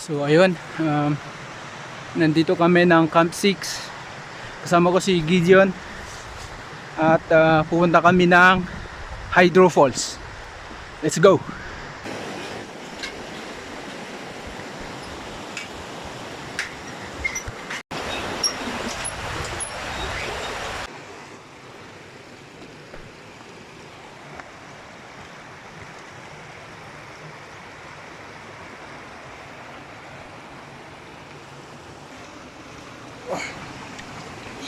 So ayun, nandito kami ng Camp 6. Kasama ko si Gideon. At pupunta kami ng Hydro Falls. Let's go!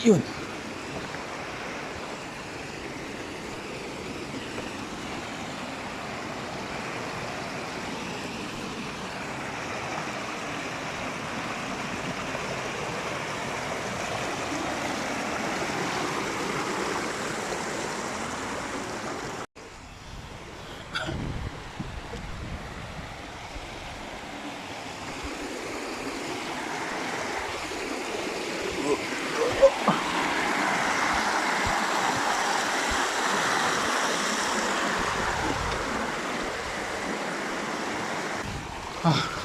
Yun.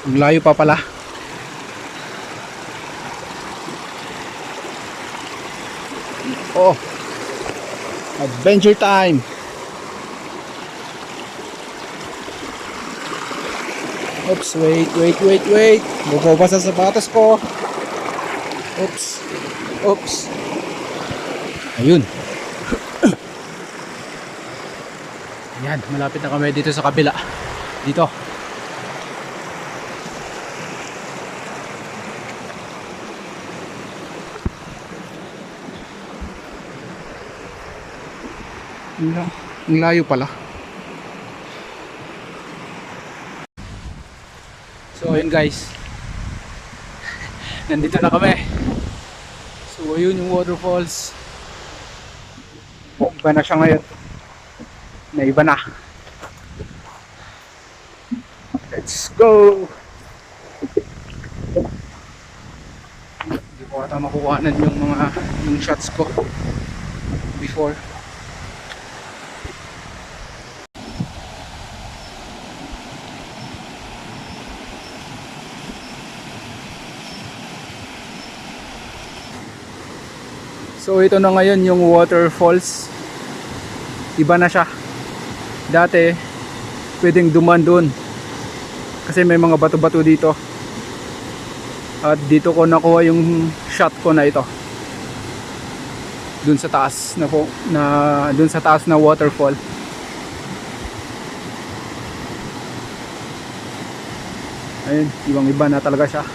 Ang layo pa pala. Oh, adventure time. Oops, wait. Bububa sa sapatos ko. Oops. Ayun. Yan, malapit na kami dito sa kabila. Dito. Ang layo pala. So ayun guys, nandito na kami. So ayun yung waterfalls. Iba na siya ngayon. Naiba na. Let's go! Hindi ko ata makukuhanan yung shots ko before. So ito na ngayon yung waterfalls. Iba na siya. Dati pwedeng duman doon kasi may mga bato-bato dito. At dito ko nakuha yung shot ko na ito. Doon sa taas doon sa taas na waterfall. Ayun, ibang-iba na talaga siya.